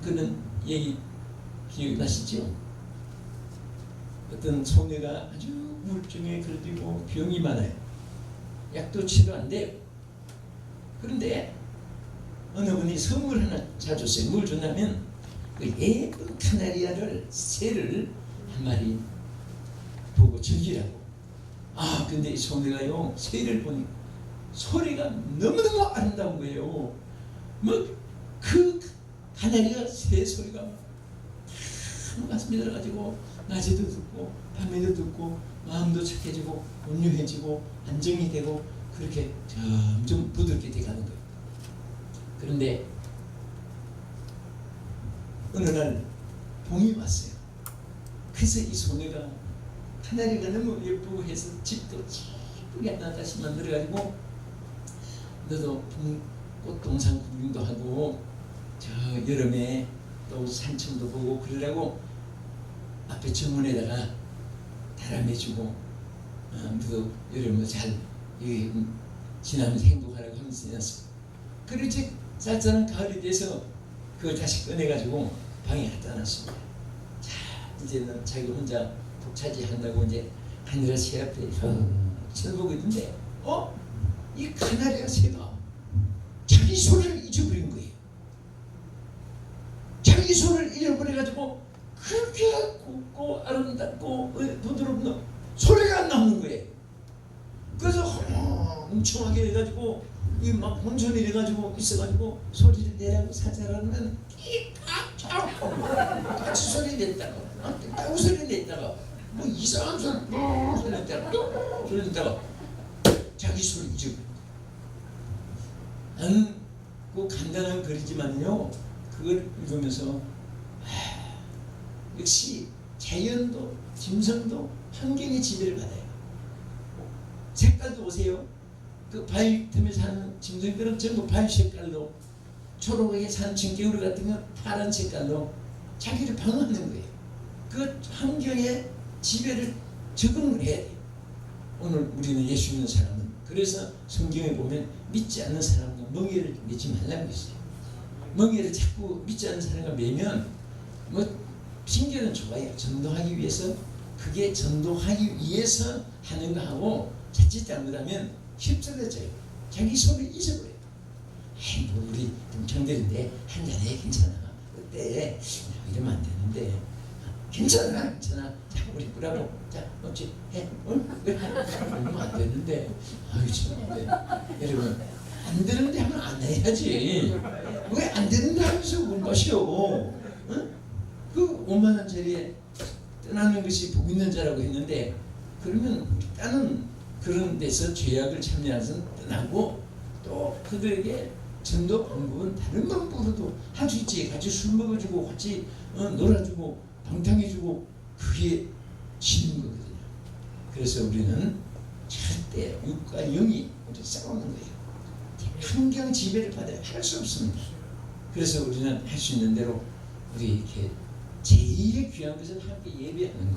Speaker 1: 그는 얘기 기억나시죠? 어떤 소녀가 아주 우울증에 걸리고 병이 많아요. 약도 치료 안 돼요. 그런데 어느 분이 선물 하나 사줬어요. 뭘 줬냐면 그 예쁜 카나리아를 새를 한 마리 보고 즐기라고. 근데 이 소녀가요, 새를 보니 소리가 너무너무 아름다운 거예요. 그 카나리아 새 소리가 참 가슴이 들어가지고 낮에도 듣고 밤에도 듣고 마음도 착해지고 온유해지고 안정이 되고 그렇게 점점 부드럽게 돼가는 거예요. 그런데 어느 날 봄이 왔어요. 그래서 이 소녀가 카나리가 너무 예쁘고 해서 집도 예쁘게 하나씩 만들어가지고 너도 꽃동산 구경도 하고 저 여름에 또 산천도 보고 그러라고 앞에 정문에다가 달아매주고 너도 여름에 잘 지나면서 행복하라고 하면서 지났어. 그리고 이제 쌀쌀한 가을이 돼서 그걸 다시 꺼내가지고 방에 갖다 놨습니다. 자, 이제는 자기 혼자 독차지 한다고 이제 하늘의 새 앞에 쳐다보고 있는데 이 카나리아 새가 자기 소리를 잊어버린 거예요. 자기 소리를 잃어버려가지고 그렇게 곱고 아름답고 부드럽는 소리가 안 나오는 거예요. 그래서 멍청하게 해가지고 막 혼선이 돼가지고 있어가지고 소리를 내라고 사자라면 같이 소리 냈다가 따고 소리 냈다가 뭐 이상한 소리 냈다가 자기 소리 잊어버린. 나는 그 간단한 글이지만요, 그걸 읽으면서 역시 자연도 짐승도 환경의 지배를 받아요. 색깔도 보세요. 그 바위 틈에 사는 짐승들은 전부 바위 색깔로, 초록하게 사는 진개구리 같은 건 파란 색깔로 자기를 방어하는 거예요. 그 환경의 지배를 적응을 해야 돼요. 오늘 우리는 예수 믿는 사람은 그래서 성경에 보면 믿지 않는 사람과 멍에를 매지 말라고 했어요. 멍에를 자꾸 믿지 않는 사람과 매면 핑계는 좋아요. 전도하기 위해서, 그게 전도하기 위해서 하는 거하고 자칫 잘못하면 휩쓸려져요. 자기 소리 잊어버려요. 우리 동창들인데 한잔해 괜찮아. 그때 이러면 안 되는데 괜찮아. 자 우리 꾸라고 자 어찌 해. 이러면 안 되는데 참. 여러분 안 되는데 하면 안 해야지. 왜 안 되는데 하면서 뭘 마셔. 그 5만 원짜리에 떠나는 것이 복 있는 자라고 했는데, 그러면 우리 딸은 그런 데서 죄악을 참여해서 떠나고 또 그들에게 전도 방법은 다른 방법으로도 할 수 있지. 같이 술 먹어주고 같이 놀아주고 방탕해주고 그게 지는 거거든요. 그래서 우리는 절대 육과 영이 우리 싸우는 거예요. 환경 지배를 받아야 할 수 없습니다. 그래서 우리는 할 수 있는 대로 우리 이렇게 제일의 귀한 것은 함께 예배하는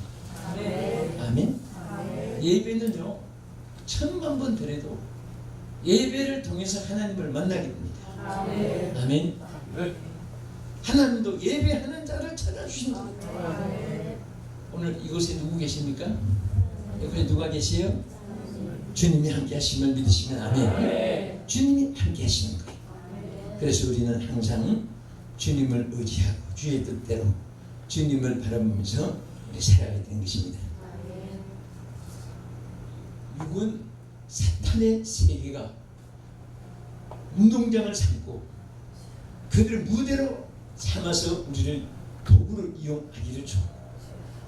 Speaker 1: 거예요. 아멘. 예배는요 1000번 드려도 예배를 통해서 하나님을 만나게 됩니다. 아멘. 하나님도 예배하는 자를 찾아주신다. 오늘 이곳에 누구 계십니까? 옆에 누가 계세요? 주님이 함께 하심을 믿으시면 아멘. 주님이 함께 하시는 거예요. 그래서 우리는 항상 주님을 의지하고 주의 뜻대로 주님을 바라보면서 우리 살아가야 되는 것입니다. 육은 사탄의 세계가 운동장을 삼고 그들을 무대로 삼아서 우리를 도구로 이용하기를 줘.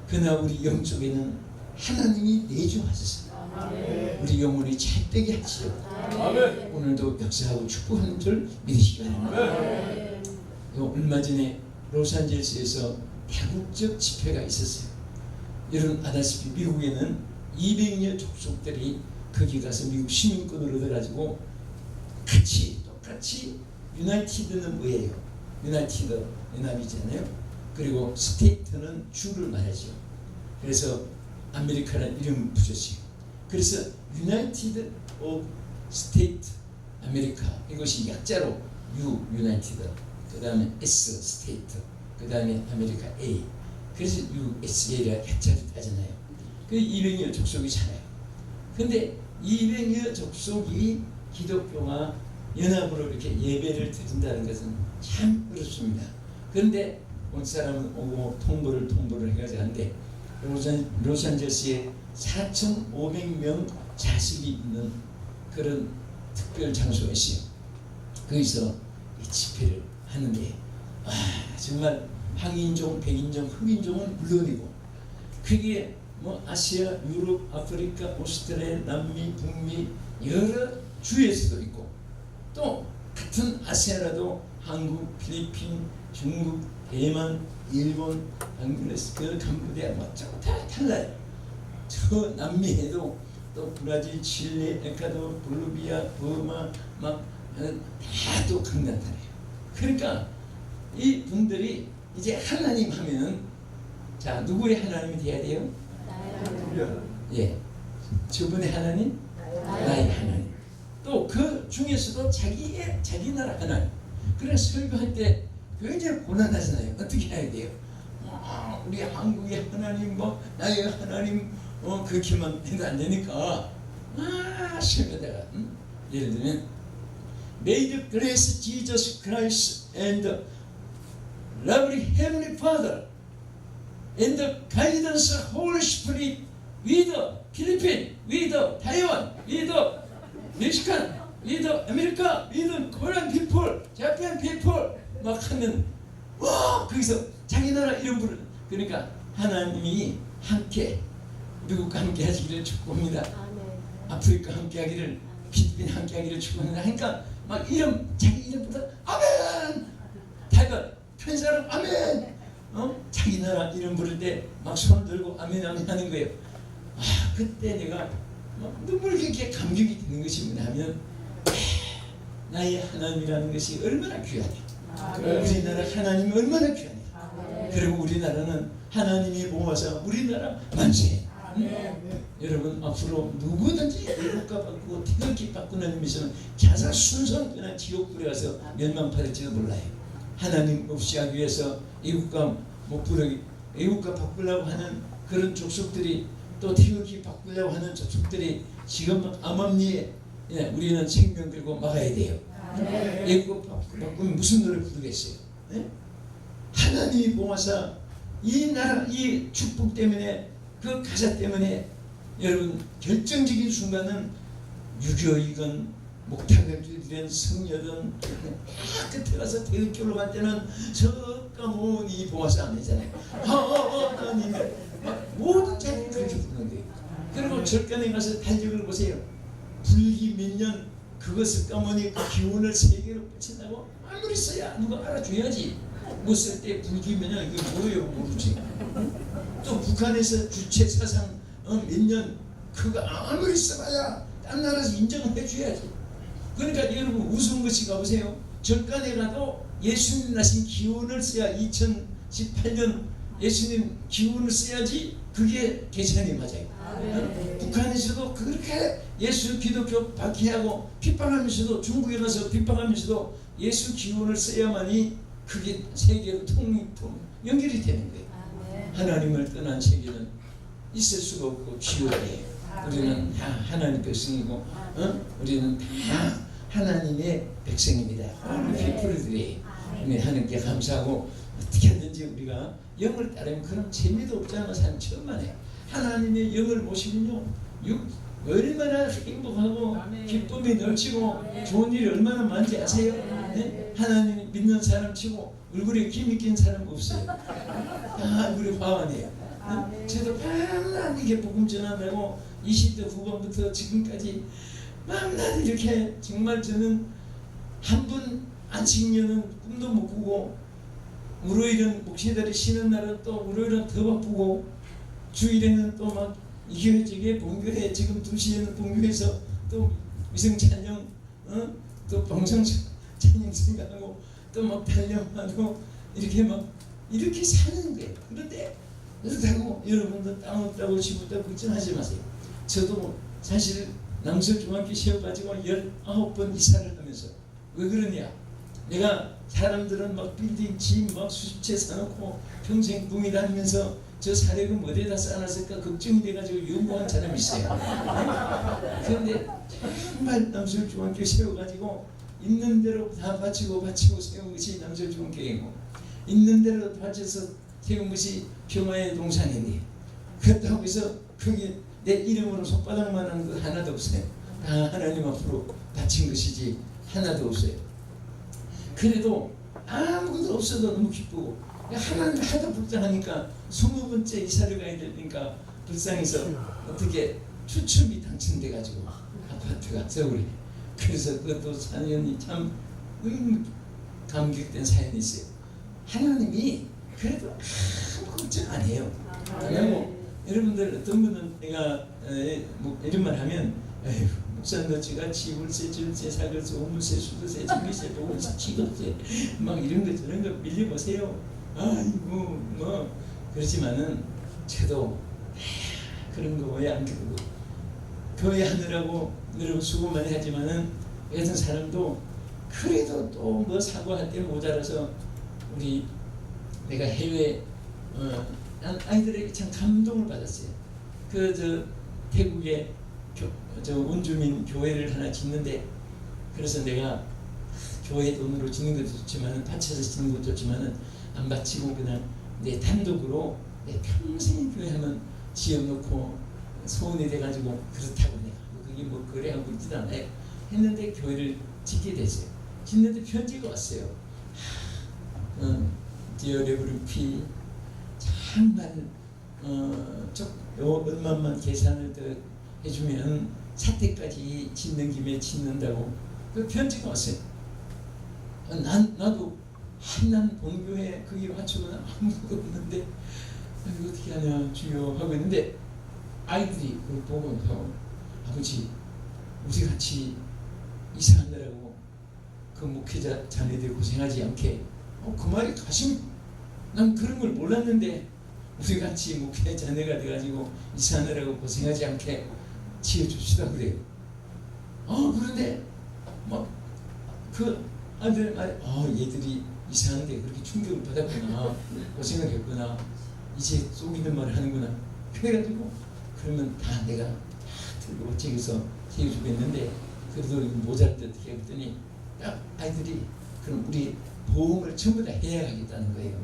Speaker 1: 그러나 우리 영 속에는 하나님이 내주하셔서 우리 영혼이 잘되게 하시려 오늘도 역사하고 축복하는 줄 믿으시기 바랍니다. 얼마 전에 로스앤젤레스에서 다국적 집회가 있었어요. 여러분 아다시피 미국에는 200여 족속들이 거기 가서 미국 시민권을 얻어가지고 똑같이 유나이티드는 뭐예요? 유나이티드 연합이잖아요. 그리고 스테이트는 주를 말하죠. 그래서 아메리카라는 이름을 붙였어요. 그래서 유나이티드 오브 스테이트 아메리카 이것이 약자로 U 유나이티드 그 다음에 S 스테이트 그 다음에 아메리카 A 그래서 USA가 약자를 따잖아요. 그 200여 족속이잖아요. 근데 200여 족속이 기독교와 연합으로 이렇게 예배를 드린다는 것은 참 어렵습니다. 그런데 온 사람은 오고 통보를 해가지고 하는데 로스앤젤레스에 4,500명 자식이 있는 그런 특별 장소가 있어요. 거기서 이 집회를 하는데 정말 황인종, 백인종, 흑인종은 물론이고 그게 뭐 아시아, 유럽, 아프리카, 오스트레일리아, 남미, 북미 여러 주에서도 있고 또 같은 아시아라도 한국, 필리핀, 중국, 대만, 일본, 방글라데시, 캄보디아 다 달라요. 저 남미에도 또 브라질, 칠레, 에콰도르, 볼리비아, 버마 다 또 강단타래요. 그러니까 이 분들이 이제 하나님 하면은 자 누구의 하나님이 돼야 돼요? 예, 저분의 하나님, 나의 하나님. 또 그 중에서도 자기 나라 하나님. 그래서 설교할 때 굉장히 고난하잖아요. 어떻게 해야 돼요? 우리 한국의 하나님, 나의 하나님, 그렇게만 해도 안 되니까 설교다가 예를 들면 May the grace Jesus Christ and the lovely Heavenly Father and the guidance of Holy Spirit with the Philippines, with the Taiwan, with the Mexican, with the America, with the Korean people, Japan people 막 하면 거기서 자기 나라 이름 부르는 그러니까 하나님이 함께 미국과 함께 하시기를 축복합니다. 아프리카 함께 하기를 필리핀 함께 하기를 축복합니다. 그러니까 막 이름 자기 이름부터 아멘 타이완 편사람 아멘 자기 나라 이름 부를 때 막 손을 들고 아멘 아멘 하는 거예요. 그때 내가 막 눈물이 이렇게 감격이 되는 것이 뭐냐면 나의 하나님이라는 것이 얼마나 귀하냐. 우리나라 하나님이 얼마나 귀하냐. 그리고 우리나라는 하나님이 모아서 우리나라 만세. 여러분 앞으로 누구든지 애국가 바꾸고 태극기 바꾸는 의미에서는 자살 순서는 그냥 지옥불에 가서 멸망받을지도 몰라요. 하나님 없이 하기 위해서 애국가 못 부르기 애국가 바꾸려고 하는 그런 족속들이 또 태극기 바꾸려고 하는 족속들이 지금 암암리에 우리는 생명 들고 막아야 돼요. 애국가 바꾸면 무슨 노래 부르겠어요? 네? 하나님이 모아서 이 나라 이 축복 때문에 그 가사 때문에 여러분 결정적인 순간은 유교이건 목탁을들은 성녀든 끝에 가서 대학교로 갈 때는 저 까무니 보아서 안 되잖아요. 하나님 모든 자들이 그렇게 부르는 거예요. 그리고 절간에 가서 달력을 보세요. 불기 몇 년 그것을 까머니 그 기운을 세계로 펼친다고? 아무리 써야 누가 알아줘야지. 못 쓸 때 불기 몇 년 이거 뭐예요? 모르지. 또 북한에서 주체 사상 몇 년 그거 아무리 써봐야 딴 나라에서 인정을 해줘야지. 그러니까 여러분 우스운 것이 가보세요. 절간에 가도 예수님 나신 기운을 써야 2018년 예수님 기운을 써야지 그게 계산이 맞아요. 북한에서도 그렇게 예수 기독교 박해하고 핍박하면서도 중국에 가서 핍박하면서도 예수 기운을 써야만이 그게 세계로 연결이 되는 거예요. 하나님을 떠난 세계는 있을 수가 없고 지옥이에요. 우리는 다 하나님 백성이고 우리는 다 하나님의 백성입니다. 하나님의 피플들이에요. 하나님께 감사하고 어떻게 하든지 우리가 영을 따르면 그런 재미도 없잖아. 삶 처음 만에 하나님의 영을 모시면요 얼마나 행복하고 기쁨이 넘치고 좋은 일이 얼마나 많은지 아세요? 네? 하나님 믿는 사람 치고 얼굴에 김이 낀 사람 없어요. 다 얼굴이 화환해요. 네? 저도 밤낮 이게 복음 전한다고 20대 후반부터 지금까지 밤낮 이렇게 정말 저는 한 분 안식년은 꿈도 못 꾸고 월요일은 목시들이 쉬는 날은 또 월요일은 더 바쁘고 주일에는 또 막 이 교회 저게 본교회 지금 2시에는 본교회에서 또 위성 찬양 또 방송 찬양 생각하고 또 막 단련하고 이렇게 사는 거예요. 그런데 그렇다고 여러분들 땅 없다고 집 없다고 걱정하지 마세요. 저도 사실 남서중학교 세워가지고 19번 이사를 하면서 왜 그러냐? 내가 사람들은 막 빌딩 집 막 수십 채 사놓고 평생 붕이 다니면서 저 사례금 어디에다 쌓아놨을까 걱정이 돼가지고 연구한 사람이 있어요. 그런데 정말 남서중학교 세워가지고 있는 대로 다 바치고 세운 것이 남서중학교이고 있는 대로 바쳐서 세운 것이 평화의 동산이니 그렇다고 해서 거기 내 이름으로 손바닥만한 거 하나도 없어요. 다 하나님 앞으로 바친 것이지 하나도 없어요. 그래도 아무것도 없어도 너무 기쁘고 하나님 하도 불쌍하니까 20번째 이사를 가야 되니까 불쌍해서 어떻게 추첨이 당첨돼가지고 아파트가 서울에 그래서 그것도 사연이 참 감격된 사연이 있어요. 하나님이 그래도 아무 걱정 안 해요. 그리고 여러분들 어떤 분은 내가 뭐 이런 말 하면 에휴 목사님 지같이 월세 전세 사글세 오물세 수도세 전기세 보험세 취급세 막 이런 거 저런 거 밀려보세요. 아이고 뭐 그렇지만은 저도 그런 거 왜 안 그러고 교회 하느라고 여러분 수고 많이 하지만은 어떤 사람도 그래도 또 뭐 사고할 때 모자라서 우리 내가 해외 아이들에게 참 감동을 받았어요. 그 저 태국에 저 원주민 교회를 하나 짓는데 그래서 내가 교회 돈으로 짓는 것도 좋지만은 바쳐서 짓는 것도 좋지만은 안 바치고 그냥 내 단독으로 내 평생 교회 하면 지어놓고 소원이 돼가지고 그렇다고 내가 그게 뭐 거래하고 있지도 않아요. 했는데 교회를 짓게 됐어요. 짓는데 편지가 왔어요. 디어 레브루피 정말 얼마만 계산을 더 해주면 사태까지 짓는 김에 짓는다고 그 편지가 왔어요. 나도 한난 본교회 거기 맞추거나 아무것도 없는데 이거 어떻게 하냐 주여 하고 있는데 아이들이 그걸 보면서 아버지 우리 같이 이사하느라고 그 목회자 자네들 고생하지 않게 그 말이 가슴 난 그런 걸 몰랐는데 우리 같이 목회 자네가 돼가지고 이사하느라고 고생하지 않게 지어줍시다 그래요. 그런데 막 그 아들 말 얘들이 이사하는데 그렇게 충격을 받았구나 고생을 했구나 이제 속이는 말을 하는구나 그래가지고 그러면 다 내가 다 들고 책에서 세워주겠는데 그래도 모자랄 때 어떻게 했더니 딱 아이들이 그럼 우리 보험을 전부 다 해야겠다는 거예요.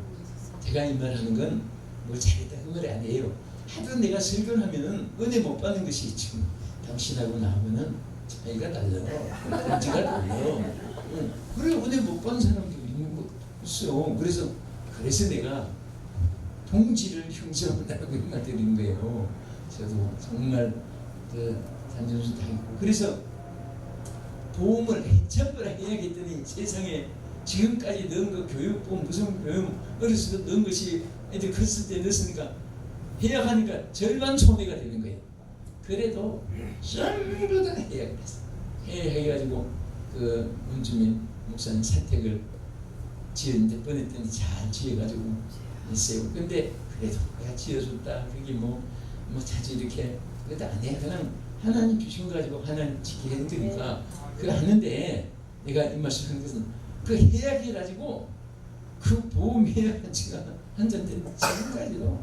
Speaker 1: 제가 이 말 하는 건 뭐 잘했다 그 말이 아니에요. 하도 내가 설교를 하면은 은혜 못 받는 것이 지금 당신하고 나하고는 차이가 달라. 제가 달라. 그래 은혜 못 받는 사람도 있는 거 있어. 그래서 내가 동지를 형성한다고 이 말 드리는 거예요. 저도 정말 그 산전수 당했고 그래서 보험을 전부 다 해야겠더니 세상에 지금까지 넣은 거 교육보험 무슨 교육 어렸을 때 넣은 것이 애들 컸을 때 넣었으니까 해야 하니까 절반 손해가 되는 거예요. 그래도 전부 다 해야겠어. 해가지고 그 문주민 목사님 사택을 지었는데 뻔했더니 잘 지어가지고 있어요. 근데 그래도 내가 지어줬다. 그게 뭐 자주 이렇게 그래도 안 해. 그냥 하나님 주신 거 가지고 하나님 지키게 힘드니까 그거 하는데 내가 이 말씀 하는 것은 그 해약해가지고 그 보험 해약한지가 한전 된 지금까지도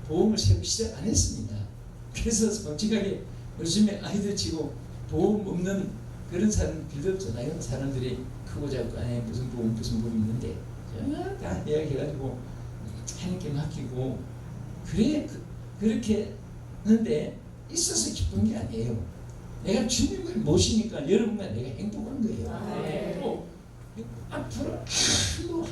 Speaker 1: 보험을 세우기 시작 안 했습니다. 그래서 솔직하게 요즘에 아이들 치고 보험 없는 그런 사람 별로 없잖아요. 사람들이 크고 작고 안에 무슨 보험 있는데 다 해약해가지고 하나님께 맡기고 그래 그렇게 하는데 있어서 기쁜 게 아니에요. 내가 주님을 모시니까 여러분과 내가 행복한 거예요. 또 앞으로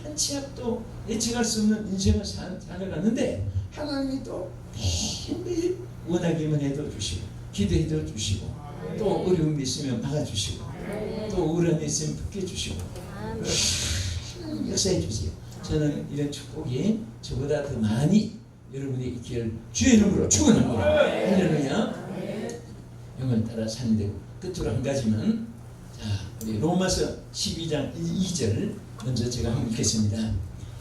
Speaker 1: 한 치 앞도 예측할 수 없는 인생을 살아갔는데 하나님이 또 매일매일 원하기만 해도 주시고 기도해도 주시고 또 어려움이 있으면 막아주시고 또 우울함이 있으면 붙여주시고 하나님 역사해 주세요. 저는 이런 축복이 저보다 더 많이 여러분이 있기를 주의 이름으로 축원합니다. 할렐루야. 영을 따라 사는 되고 끝으로 한 가지만 자 우리 로마서 12장 2절 먼저 제가 한번 읽겠습니다.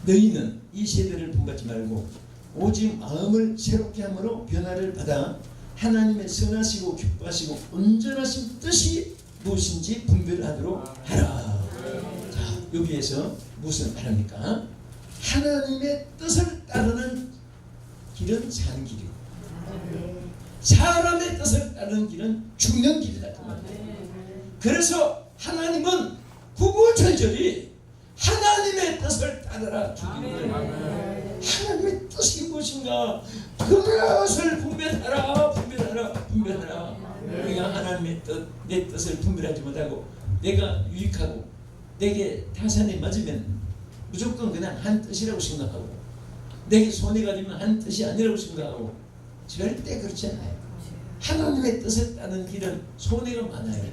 Speaker 1: 너희는 이 세대를 본받지 말고 오직 마음을 새롭게 함으로 변화를 받아 하나님의 선하시고 기뻐하시고 온전하신 뜻이 무엇인지 분별하도록 하라. 자 여기에서 무슨 말합니까? 하나님의 뜻을 따르는 길은 사는 길이고 사람의 뜻을 따르는 길은 죽는 길이다. 그래서 하나님은 구구절절히 하나님의 뜻을 따르라 주기를 하나님의 뜻이 무엇인가 그것을 분별하라. 우리가 하나님의 뜻, 내 뜻을 분별하지 못하고 내가 유익하고 내게 타산에 맞으면 무조건 그냥 한 뜻이라고 생각하고 내게 손해가 되면 한 뜻이 아니라고 생각하고 절대 그렇지 않아요. 하나님의 뜻을 따르는 길은 손해가 많아요.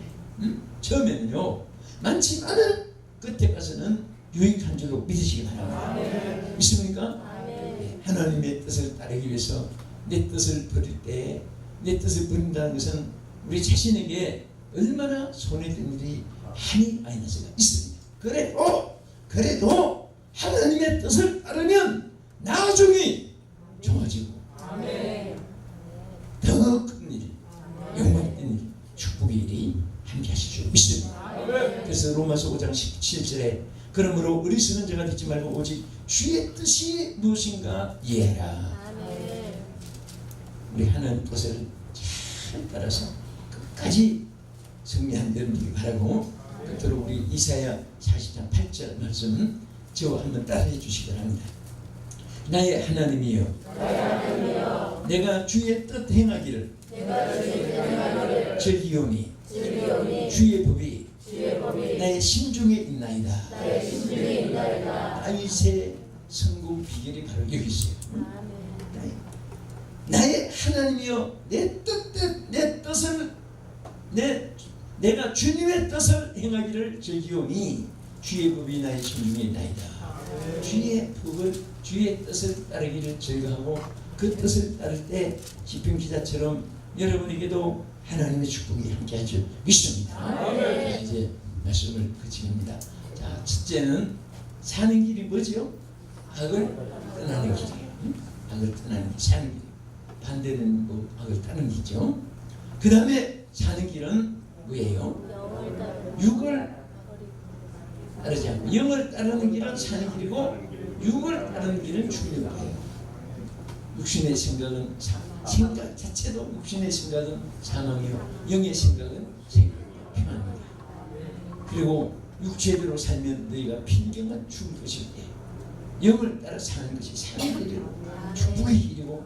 Speaker 1: 처음에는요 많지만은 끝에 가서는 유익한 줄로 믿으시기 바랍니다. 믿습니까? 네. 하나님의 뜻을 따르기 위해서 내 뜻을 버릴 때 내 뜻을 버린다는 것은 우리 자신에게 얼마나 손해된 일이 많이 마이너스가 있습니다. 그래도 하나님의 뜻을 따르면 나중에 좋아지고 더 큰 일, 영광된 일, 축복의 일이 함께 하실 줄 믿습니다. 그래서 로마서 5장 17절에 그러므로 어리석은 자가 되지 말고 오직 주의 뜻이 무엇인가 이해하라. 우리 하나님 뜻을 잘 따라서 끝까지 승리하기를 바라고 끝으로 우리 이사야 40장 8절 말씀 저와 한번 따라해 주시기 바랍니다. 나의 하나님이여 내가 주의 뜻 행하기를 즐기오니 주의 법이 나의 심중에 있나이다. 다윗의 성공 비결이 바로 여기 있어요. 나의 하나님이여 내 뜻을 내가 주님의 뜻을 행하기를 즐기오니 주의 법이 나의 심중에 있나이다. 주의 법을 주의 뜻을 따르기를 즐거하고 그 뜻을 따를 때 시편 기자처럼 여러분에게도 하나님의 축복이 함께할 줄 믿습니다. 자, 이제 말씀을 그치입니다. 자, 첫째는 사는 길이 뭐죠? 악을 떠나는 길이에요. 악을 떠나는 길, 사는 길. 반대는 뭐 악을 떠나는 길이죠. 그 다음에 사는 길은 뭐예요? 육을 따르지 않고 영을 따르는 길은 사는 길이고 육을 따르는 길은 죽는 거예요. 육신의 생각은 생각 자체도 육신의 생각은 사망이요 영의 생각은 생명입니다. 그리고 육체대로 살면 너희가 빈경한 죽을 것인데 영을 따라 사는 것이 사는 길이고 축복의 길이고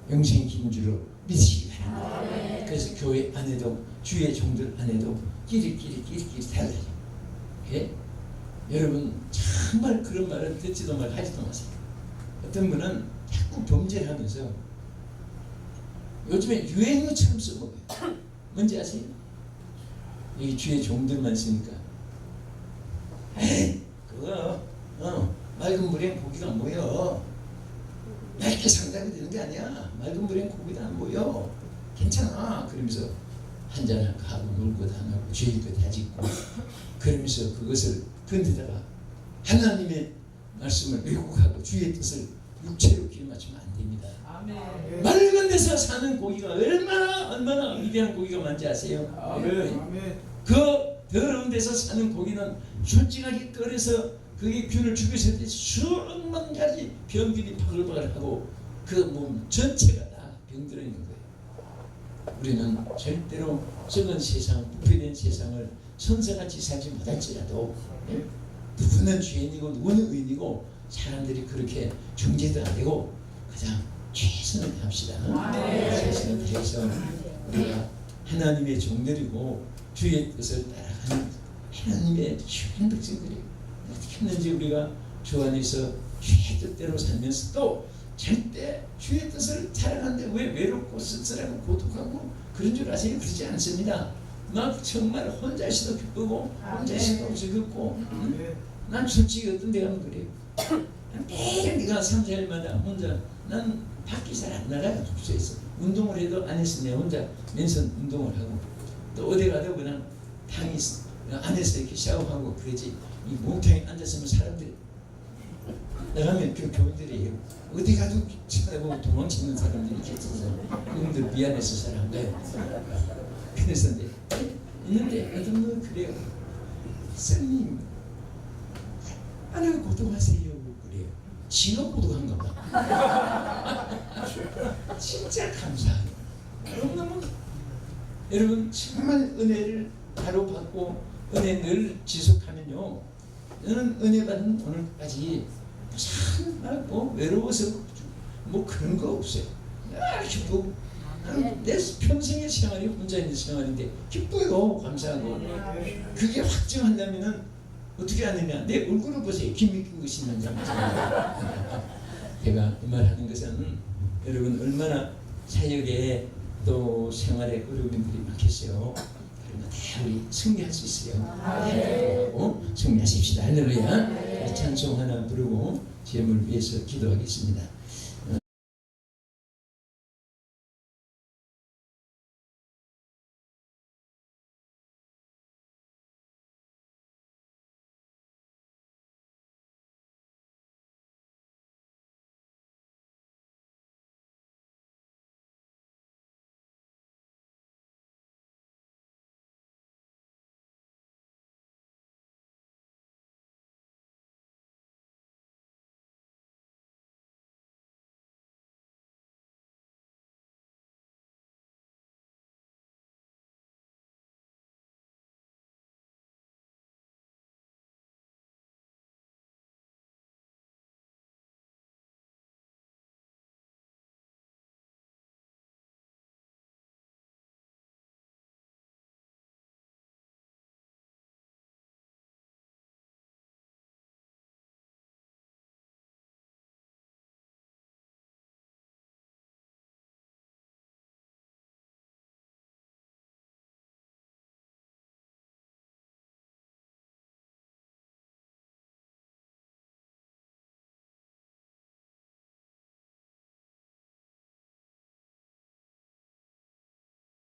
Speaker 1: 영생의 길인 줄로 믿으시기 바랍니다. 그래서 교회 안에도 주의 종들 안에도 끼리끼리 달라요. 예? 여러분 정말 그런 말은 듣지도 말고 하지도 마세요. 어떤 분은 자꾸 범죄를 하면서 요즘에 유행어처럼 써먹어요. 뭔지 아세요? 이 주의 종들만 쓰니까 에이 그거 맑은 물엔 고기가 안 모여. 얇게 상당히 되는 게 아니야. 맑은 물엔 고기도 안 모여. 괜찮아. 그러면서 한잔하고 물고 다하고 주의 것 다짓고 그러면서 그것을 건드다가 하나님의 말씀을 왜곡하고 주의 뜻을 육체로 길맞추면 안 됩니다.
Speaker 2: 아멘.
Speaker 1: 맑은 데서 사는 고기가 얼마나 위대한 고기가 많은지 아세요?
Speaker 2: 아멘.
Speaker 1: 그 더러운 데서 사는 고기는 솔직하게 끓여서 그게 균을 죽였을 때 수만 가지 병들이 바글바글하고 그 몸 전체가 다 병들어 있는 거예요. 우리는 절대로 썩은 세상, 부패된 세상을 선사같이 살지 못할지라도 누구는 죄인이고 누구는 의인이고 사람들이 그렇게 중재도 안 되고 가장 최선을 다합시다. 최선을 다해서 우리가 하나님의 종들이고 주의 뜻을 따라가는 하나님의 귀한 백성들이에요. 어떻게 했는지 우리가 주 안에서 주의 뜻대로 살면서 또 절대 주의 뜻을 따라가는데 왜 외롭고 쓸쓸하고 고독하고 그런 줄 아세요? 그러지 않습니다. 막 정말 혼자 있어도 기쁘고 혼자 있어도 즐겁고 난 솔직히 어떤 데 가면 그래요. 매일 내가 3, 4일마다 혼자 난 밖에 잘 안 나가요. 숙소에서 운동을 해도 안에서 내 혼자 맨손 운동을 하고 또 어디 가도 그냥 방에 안에서 이렇게 샤워하고 그러지. 이 목탕에 앉았으면 사람들이 나가면 그 교인들이에요. 어디 가도 쳐다보고 도망치는 사람들이 이렇게 있어서 그분들 미안해서 잘 안 가요. 그래서 있는데 어떤 분은 그래요. 선생님 하나 고독하세요. 그래요. 지가 고독한가 봐. 진짜 감사해요. 여러분 정말 은혜를 바로 받고 은혜 늘 지속하면요. 너는 은혜 받는 오늘까지 무슨 말고 외로워서 뭐 그런 거 없어요. 기쁘고 내 평생의 생활이 혼자 있는 생활인데 기뻐요. 감사하고 그게 확증한다면은 어떻게 하느냐. 내 얼굴을 보세요. 김익근 것이 있는지 제가 이 말 하는 것은 여러분 얼마나 사역에 또 생활에 어려움들이 많겠어요. 그러면 다 우리 승리할 수 있어요. 하고 승리하십시다. 할렐루야. 찬송 하나 부르고 제물을 위해서 기도하겠습니다.